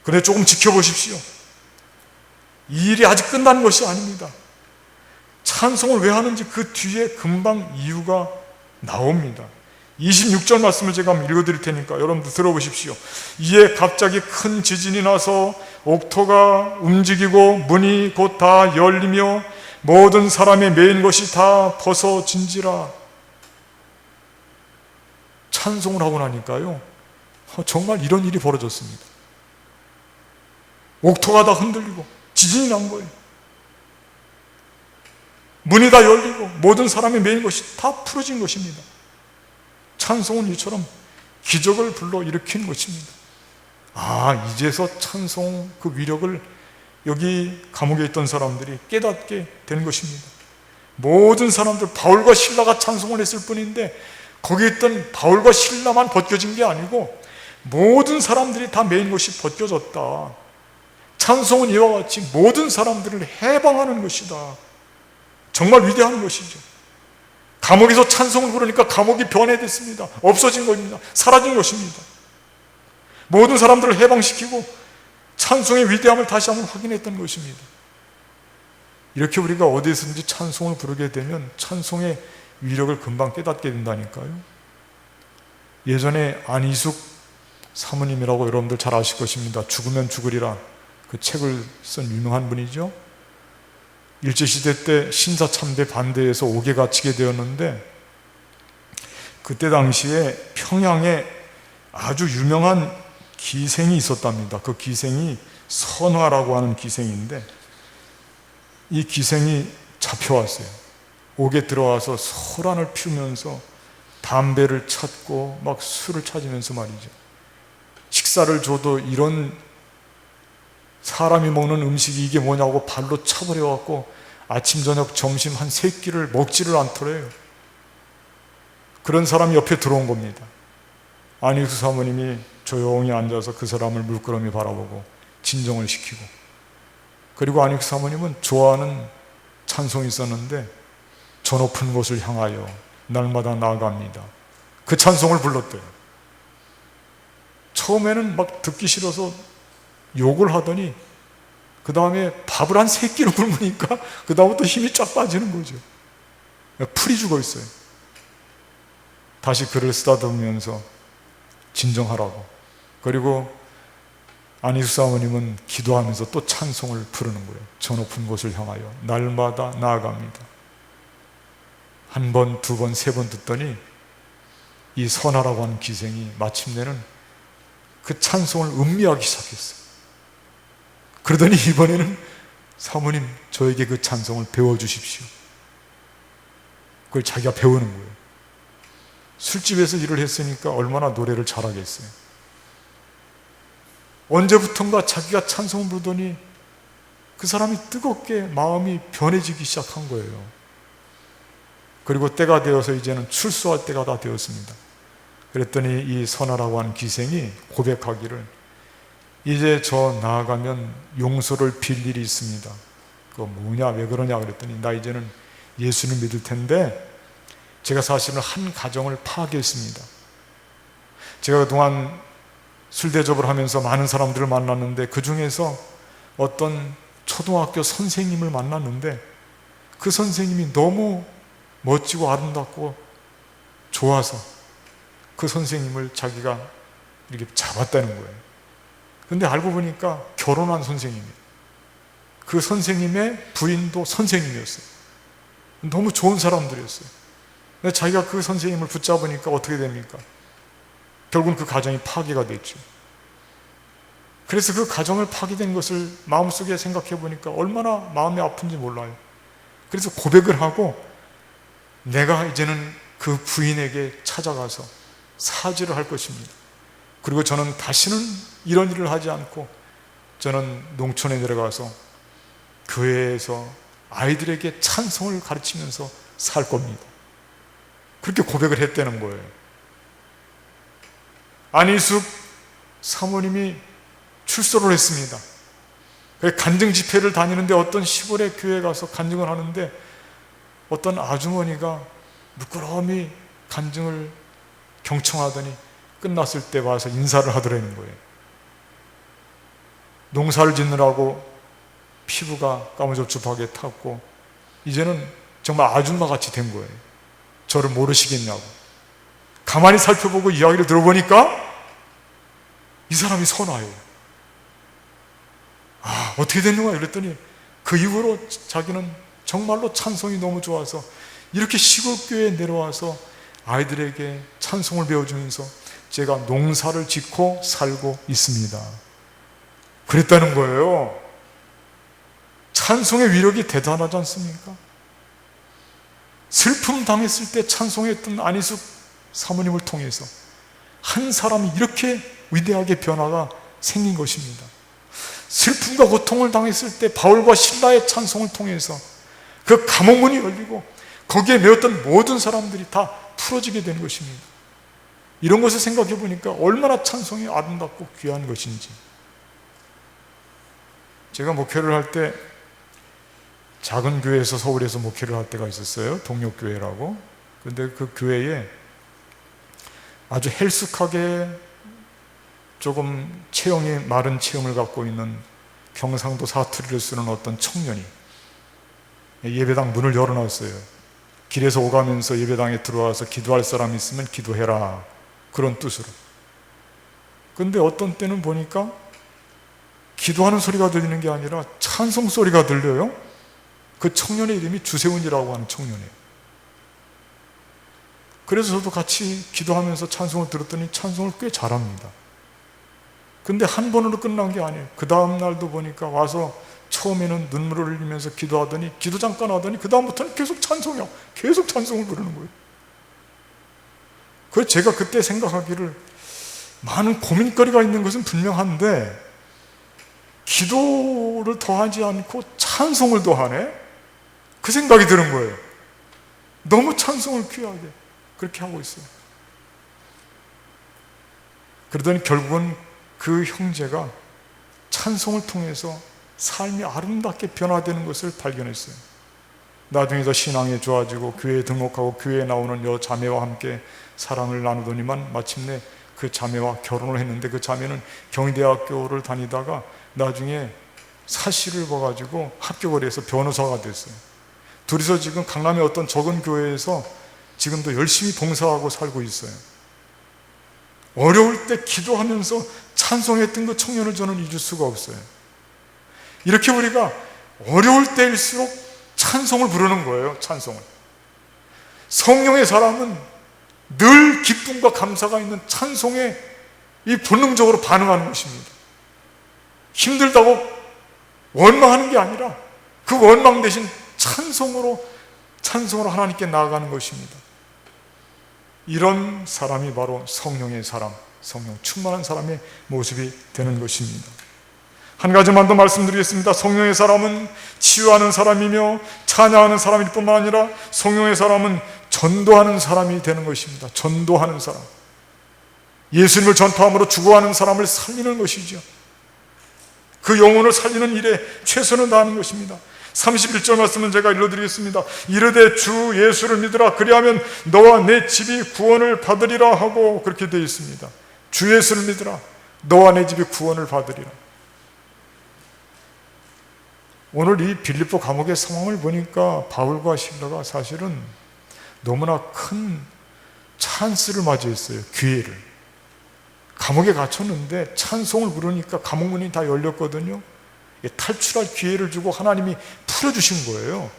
그런데 조금 지켜보십시오. 이 일이 아직 끝난 것이 아닙니다. 찬송을 왜 하는지 그 뒤에 금방 이유가 나옵니다. 26절 말씀을 제가 한번 읽어드릴 테니까 여러분들 들어보십시오. 이에 갑자기 큰 지진이 나서 옥토가 움직이고 문이 곧 다 열리며 모든 사람의 매인 것이 다 벗어진지라. 찬송을 하고 나니까요, 정말 이런 일이 벌어졌습니다. 옥토가 다 흔들리고 지진이 난 거예요. 문이 다 열리고 모든 사람이 매인 것이 다 풀어진 것입니다. 찬송은 이처럼 기적을 불러일으키는 것입니다. 이제서 찬송 그 위력을 여기 감옥에 있던 사람들이 깨닫게 되는 것입니다. 모든 사람들, 바울과 실라가 찬송을 했을 뿐인데 거기에 있던 바울과 실라만 벗겨진 게 아니고 모든 사람들이 다 매인 것이 벗겨졌다. 찬송은 이와 같이 모든 사람들을 해방하는 것이다. 정말 위대한 것이죠. 감옥에서 찬송을 부르니까 감옥이 변해됐습니다. 없어진 겁니다. 사라진 것입니다. 모든 사람들을 해방시키고 찬송의 위대함을 다시 한번 확인했던 것입니다. 이렇게 우리가 어디에서든지 찬송을 부르게 되면 찬송의 위력을 금방 깨닫게 된다니까요. 예전에 안희숙 사모님이라고 여러분들 잘 아실 것입니다. 죽으면 죽으리라 그 책을 쓴 유명한 분이죠. 일제시대 때 신사참배 반대해서 옥에 갇히게 되었는데 그때 당시에 평양에 아주 유명한 기생이 있었답니다. 그 기생이 선화라고 하는 기생인데 이 기생이 잡혀왔어요. 옥에 들어와서 소란을 피우면서 담배를 찾고 막 술을 찾으면서 말이죠. 식사를 줘도 이런 사람이 먹는 음식이 이게 뭐냐고 발로 차버려갖고 아침, 저녁, 점심 한 3끼를 먹지를 않더래요. 그런 사람이 옆에 들어온 겁니다. 안희수 사모님이 조용히 앉아서 그 사람을 물끄러미 바라보고 진정을 시키고, 그리고 안희수 사모님은 좋아하는 찬송이 있었는데 저 높은 곳을 향하여 날마다 나아갑니다. 그 찬송을 불렀대요. 처음에는 막 듣기 싫어서 욕을 하더니 그 다음에 밥을 한 3끼를 굶으니까 그 다음부터 힘이 쫙 빠지는 거죠. 풀이 죽어 있어요. 다시 글을 쓰다듬으면서 진정하라고. 그리고 안희수 사모님은 기도하면서 또 찬송을 부르는 거예요. 저 높은 곳을 향하여 날마다 나아갑니다. 한 번, 두 번, 세 번 듣더니 이 선하라고 하는 기생이 마침내는 그 찬송을 음미하기 시작했어요. 그러더니 이번에는 사모님 저에게 그 찬송을 배워주십시오. 그걸 자기가 배우는 거예요. 술집에서 일을 했으니까 얼마나 노래를 잘하겠어요. 언제부턴가 자기가 찬송을 부르더니 그 사람이 뜨겁게 마음이 변해지기 시작한 거예요. 그리고 때가 되어서 이제는 출소할 때가 다 되었습니다. 그랬더니 이 선하라고 하는 기생이 고백하기를, 이제 저 나아가면 용서를 빌 일이 있습니다. 그거 뭐냐, 왜 그러냐 그랬더니 나 이제는 예수님 믿을 텐데 제가 사실은 한 가정을 파괴했습니다. 제가 그동안 술 대접을 하면서 많은 사람들을 만났는데 그 중에서 어떤 초등학교 선생님을 만났는데 그 선생님이 너무 멋지고 아름답고 좋아서 그 선생님을 자기가 이렇게 잡았다는 거예요. 근데 알고 보니까 결혼한 선생님이에요. 그 선생님의 부인도 선생님이었어요. 너무 좋은 사람들이었어요. 근데 자기가 그 선생님을 붙잡으니까 어떻게 됩니까? 결국은 그 가정이 파괴가 됐죠. 그래서 그 가정을 파괴된 것을 마음속에 생각해 보니까 얼마나 마음이 아픈지 몰라요. 그래서 고백을 하고 내가 이제는 그 부인에게 찾아가서 사죄를 할 것입니다. 그리고 저는 다시는 이런 일을 하지 않고 저는 농촌에 내려가서 교회에서 아이들에게 찬송을 가르치면서 살 겁니다. 그렇게 고백을 했다는 거예요. 안희숙 사모님이 출소를 했습니다. 간증 집회를 다니는데 어떤 시골의 교회에 가서 간증을 하는데 어떤 아주머니가 물끄러미 간증을 경청하더니 끝났을 때 와서 인사를 하더라는 거예요. 농사를 짓느라고 피부가 까무잡잡하게 탔고 이제는 정말 아줌마같이 된 거예요. 저를 모르시겠냐고. 가만히 살펴보고 이야기를 들어보니까 이 사람이 선화예요. 어떻게 됐는가 그랬더니 그 이후로 자기는 정말로 찬송이 너무 좋아서 이렇게 시골교회에 내려와서 아이들에게 찬송을 배워주면서 제가 농사를 짓고 살고 있습니다. 그랬다는 거예요. 찬송의 위력이 대단하지 않습니까? 슬픔 당했을 때 찬송했던 안희숙 사모님을 통해서 한 사람이 이렇게 위대하게 변화가 생긴 것입니다. 슬픔과 고통을 당했을 때 바울과 실라의 찬송을 통해서 그 감옥문이 열리고 거기에 매었던 모든 사람들이 다 풀어지게 되는 것입니다. 이런 것을 생각해 보니까 얼마나 찬송이 아름답고 귀한 것인지. 제가 목회를 할 때 작은 교회에서 서울에서 목회를 할 때가 있었어요. 동력교회라고. 근데 그 교회에 아주 헬쑥하게 조금 체형이 마른 체형을 갖고 있는 경상도 사투리를 쓰는 어떤 청년이 예배당 문을 열어놨어요. 길에서 오가면서 예배당에 들어와서 기도할 사람이 있으면 기도해라, 그런 뜻으로. 근데 어떤 때는 보니까 기도하는 소리가 들리는 게 아니라 찬송 소리가 들려요. 그 청년의 이름이 주세훈이라고 하는 청년이에요. 그래서 저도 같이 기도하면서 찬송을 들었더니 찬송을 꽤 잘합니다. 근데 한 번으로 끝난 게 아니에요. 그 다음 날도 보니까 와서 처음에는 눈물을 흘리면서 기도하더니, 기도 잠깐 하더니 그 다음부터는 계속 찬송이야. 계속 찬송을 부르는 거예요. 그래서 제가 그때 생각하기를, 많은 고민거리가 있는 것은 분명한데 기도를 더하지 않고 찬송을 더하네? 그 생각이 드는 거예요. 너무 찬송을 귀하게 그렇게 하고 있어요. 그러더니 결국은 그 형제가 찬송을 통해서 삶이 아름답게 변화되는 것을 발견했어요. 나중에 더 신앙이 좋아지고 교회에 등록하고 교회에 나오는 여 자매와 함께 사랑을 나누더니만 마침내 그 자매와 결혼을 했는데, 그 자매는 경희대학교를 다니다가 나중에 사시를 봐가지고 합격을 해서 변호사가 됐어요. 둘이서 지금 강남의 어떤 적은 교회에서 지금도 열심히 봉사하고 살고 있어요. 어려울 때 기도하면서 찬송했던 그 청년을 저는 잊을 수가 없어요. 이렇게 우리가 어려울 때일수록 찬송을 부르는 거예요. 찬송을. 성령의 사람은 늘 기쁨과 감사가 있는 찬송에 이 본능적으로 반응하는 것입니다. 힘들다고 원망하는 게 아니라 그 원망 대신 찬송으로 하나님께 나아가는 것입니다. 이런 사람이 바로 성령의 사람, 성령 충만한 사람의 모습이 되는 것입니다. 한 가지만 더 말씀드리겠습니다. 성령의 사람은 치유하는 사람이며 찬양하는 사람일 뿐만 아니라 성령의 사람은 전도하는 사람이 되는 것입니다. 전도하는 사람. 예수님을 전파함으로 죽어가는 사람을 살리는 것이죠. 그 영혼을 살리는 일에 최선을 다하는 것입니다. 31절 말씀은 제가 읽어드리겠습니다. 이르되 주 예수를 믿으라, 그리하면 너와 내 집이 구원을 받으리라 하고, 그렇게 되어 있습니다. 주 예수를 믿으라, 너와 내 집이 구원을 받으리라. 오늘 이 빌립보 감옥의 상황을 보니까 바울과 실라가 사실은 너무나 큰 찬스를 맞이했어요. 기회를. 감옥에 갇혔는데 찬송을 부르니까 감옥문이 다 열렸거든요. 탈출할 기회를 주고 하나님이 풀어주신 거예요.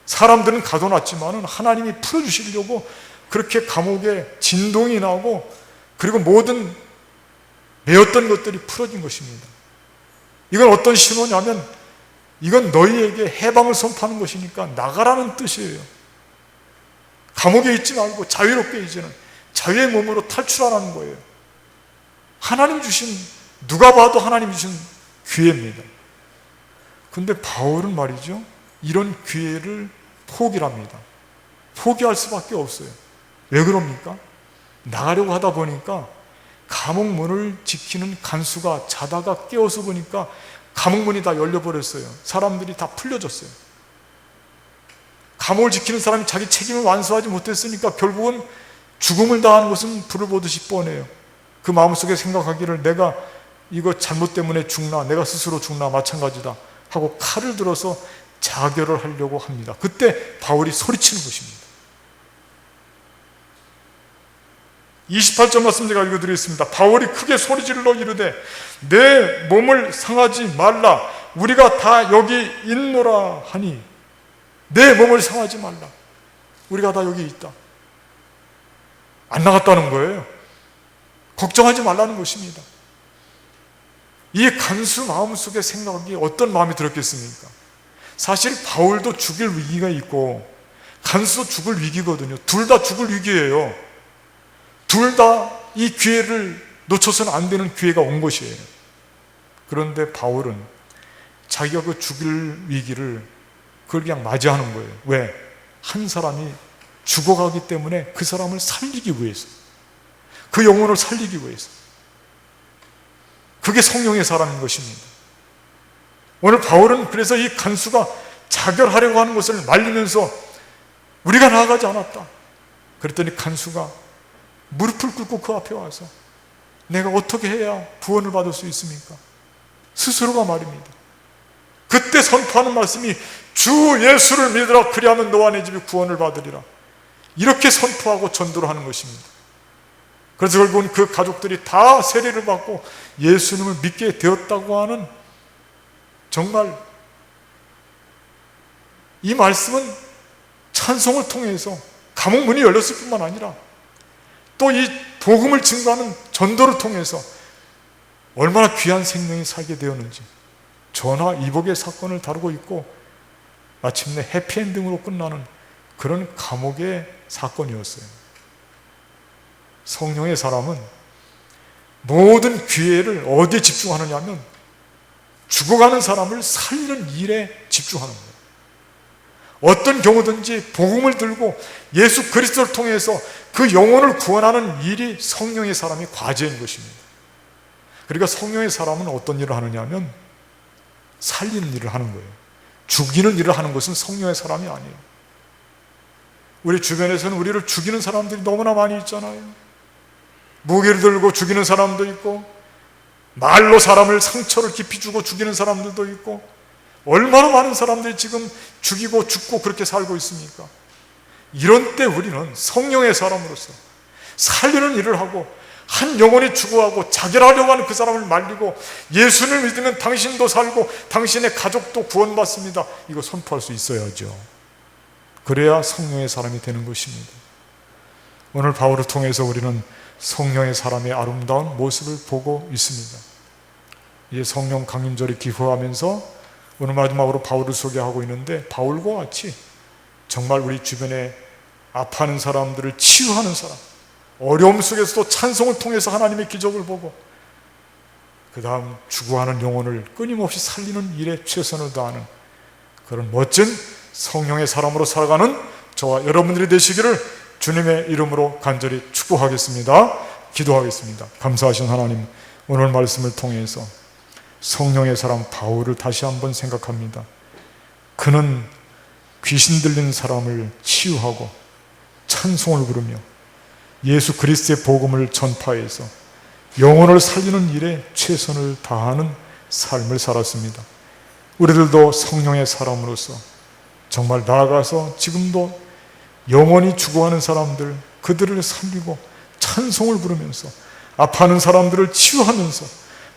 사람들은 가둬놨지만 하나님이 풀어주시려고 그렇게 감옥에 진동이 나고, 그리고 모든 매었던 것들이 풀어진 것입니다. 이건 어떤 신호냐면, 이건 너희에게 해방을 선포하는 것이니까 나가라는 뜻이에요. 감옥에 있지 말고 자유롭게 이제는 자유의 몸으로 탈출하라는 거예요. 하나님 주신, 누가 봐도 하나님 주신 기회입니다. 근데 바울은 말이죠, 이런 기회를 포기를 합니다. 포기할 수밖에 없어요. 왜 그럽니까? 나가려고 하다 보니까 감옥 문을 지키는 간수가 자다가 깨어서 보니까 감옥 문이 다 열려버렸어요. 사람들이 다 풀려졌어요. 감옥을 지키는 사람이 자기 책임을 완수하지 못했으니까 결국은 죽음을 당하는 것은 불을 보듯이 뻔해요. 그 마음속에 생각하기를, 내가 이거 잘못 때문에 죽나, 내가 스스로 죽나 마찬가지다 하고 칼을 들어서 자결을 하려고 합니다. 그때 바울이 소리치는 것입니다. 28절 말씀 제가 읽어드리겠습니다. 바울이 크게 소리질러 이르되 내 몸을 상하지 말라, 우리가 다 여기 있노라 하니. 내 몸을 상하지 말라, 우리가 다 여기 있다. 안 나갔다는 거예요. 걱정하지 말라는 것입니다. 이 간수 마음속에 생각이 어떤 마음이 들었겠습니까? 사실 바울도 죽일 위기가 있고 간수도 죽을 위기거든요. 둘 다 죽을 위기예요. 둘 다 이 기회를 놓쳐서는 안 되는 기회가 온 것이에요. 그런데 바울은 자기가 그 죽일 위기를 그걸 그냥 맞이하는 거예요. 왜? 한 사람이 죽어가기 때문에 그 사람을 살리기 위해서, 그 영혼을 살리기 위해서. 그게 성령의 사람인 것입니다. 오늘 바울은 그래서 이 간수가 자결하려고 하는 것을 말리면서 우리가 나아가지 않았다. 그랬더니 간수가 무릎을 꿇고 그 앞에 와서 내가 어떻게 해야 구원을 받을 수 있습니까? 스스로가 말입니다. 그때 선포하는 말씀이 주 예수를 믿으라 그리하면 너와 내 집이 구원을 받으리라. 이렇게 선포하고 전도를 하는 것입니다. 그래서 결국은 그 가족들이 다 세례를 받고 예수님을 믿게 되었다고 하는, 정말 이 말씀은 찬송을 통해서 감옥 문이 열렸을 뿐만 아니라 또 이 복음을 증거하는 전도를 통해서 얼마나 귀한 생명이 살게 되었는지, 전화 이복의 사건을 다루고 있고 마침내 해피엔딩으로 끝나는 그런 감옥의 사건이었어요. 성령의 사람은 모든 기회를 어디에 집중하느냐 하면 죽어가는 사람을 살리는 일에 집중하는 거예요. 어떤 경우든지 복음을 들고 예수 그리스도를 통해서 그 영혼을 구원하는 일이 성령의 사람의 과제인 것입니다. 그러니까 성령의 사람은 어떤 일을 하느냐 하면 살리는 일을 하는 거예요. 죽이는 일을 하는 것은 성령의 사람이 아니에요. 우리 주변에서는 우리를 죽이는 사람들이 너무나 많이 있잖아요. 무기를 들고 죽이는 사람도 있고, 말로 사람을 상처를 깊이 주고 죽이는 사람들도 있고, 얼마나 많은 사람들이 지금 죽이고 죽고 그렇게 살고 있습니까? 이런 때 우리는 성령의 사람으로서 살리는 일을 하고, 한 영혼이 죽어가고 자결하려고 하는 그 사람을 말리고 예수를 믿으면 당신도 살고 당신의 가족도 구원받습니다, 이거 선포할 수 있어야죠. 그래야 성령의 사람이 되는 것입니다. 오늘 바울을 통해서 우리는 성령의 사람의 아름다운 모습을 보고 있습니다. 이 성령 강림절이 기후하면서 오늘 마지막으로 바울을 소개하고 있는데, 바울과 같이 정말 우리 주변에 아파하는 사람들을 치유하는 사람, 어려움 속에서도 찬송을 통해서 하나님의 기적을 보고 그 다음 죽어가는 영혼을 끊임없이 살리는 일에 최선을 다하는 그런 멋진 성령의 사람으로 살아가는 저와 여러분들이 되시기를 주님의 이름으로 간절히 축복하겠습니다. 기도하겠습니다. 감사하신 하나님, 오늘 말씀을 통해서 성령의 사람 바울을 다시 한번 생각합니다. 그는 귀신 들린 사람을 치유하고 찬송을 부르며 예수 그리스도의 복음을 전파해서 영혼을 살리는 일에 최선을 다하는 삶을 살았습니다. 우리들도 성령의 사람으로서 정말 나아가서 지금도 영원히 죽어가는 사람들, 그들을 살리고 찬송을 부르면서 아파하는 사람들을 치유하면서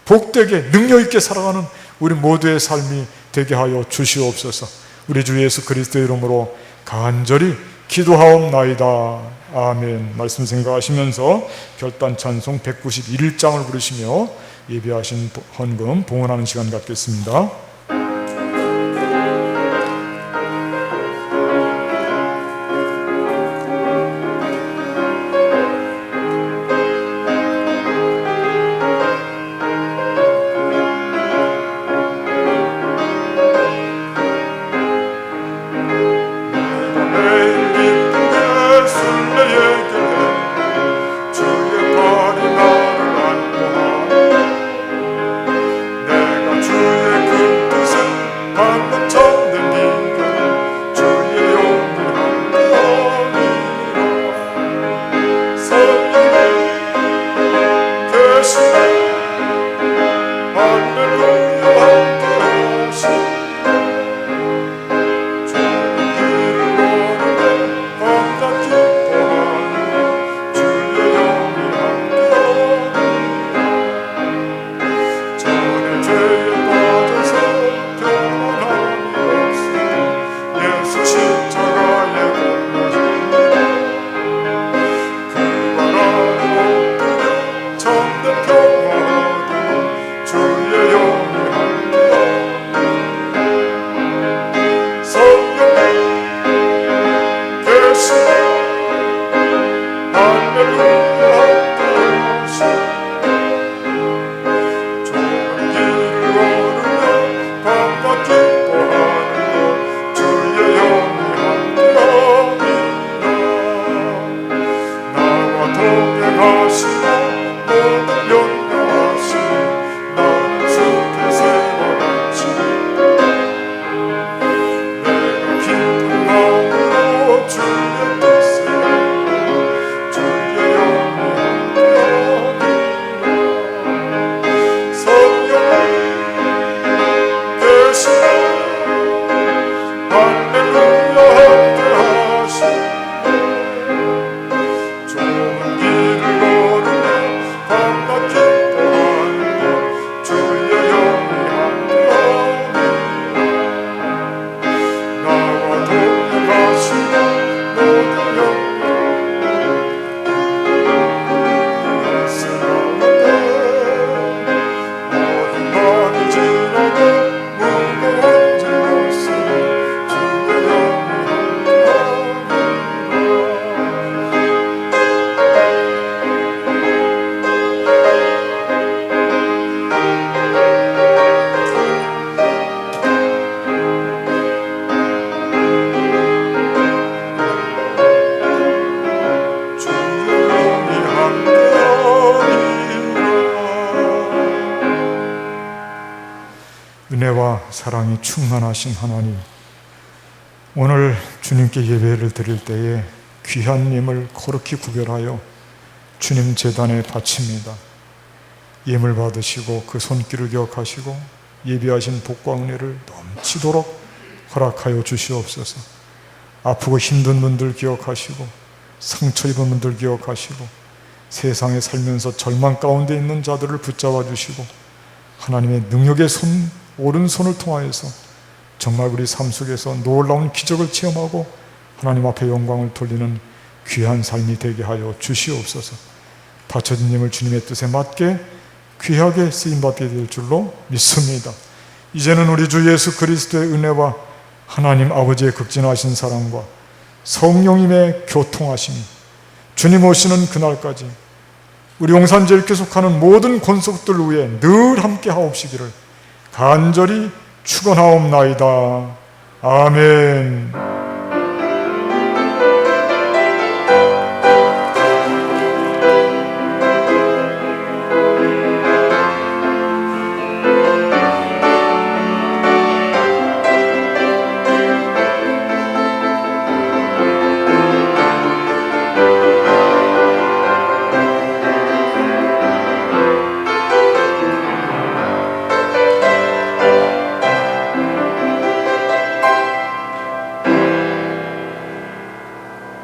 복되게 능력 있게 살아가는 우리 모두의 삶이 되게 하여 주시옵소서. 우리 주 예수 그리스도의 이름으로 간절히 기도하옵나이다. 아멘. 말씀 생각하시면서 결단 찬송 191장을 부르시며 예배하신 헌금 봉헌하는 시간 갖겠습니다. 주의 은혜와 사랑이 충만하신 하나님, 오늘 주님께 예배를 드릴 때에 귀한 님을 거룩히 구별하여 주님 제단에 바칩니다. 예물 받으시고 그 손길을 기억하시고 예비하신 복과 은혜를 넘치도록 허락하여 주시옵소서. 아프고 힘든 분들 기억하시고 상처 입은 분들 기억하시고 세상에 살면서 절망 가운데 있는 자들을 붙잡아 주시고 하나님의 능력의 오른손을 통하여서 정말 우리 삶 속에서 놀라운 기적을 체험하고 하나님 앞에 영광을 돌리는 귀한 삶이 되게 하여 주시옵소서. 바쳐진 힘을 주님의 뜻에 맞게 귀하게 쓰임받게 될 줄로 믿습니다. 이제는 우리 주 예수 그리스도의 은혜와 하나님 아버지의 극진하신 사랑과 성령님의 교통하심이 주님 오시는 그날까지 우리 용산제일교회 속하는 모든 권속들 위에 늘 함께 하옵시기를 간절히 축원하옵나이다. 아멘.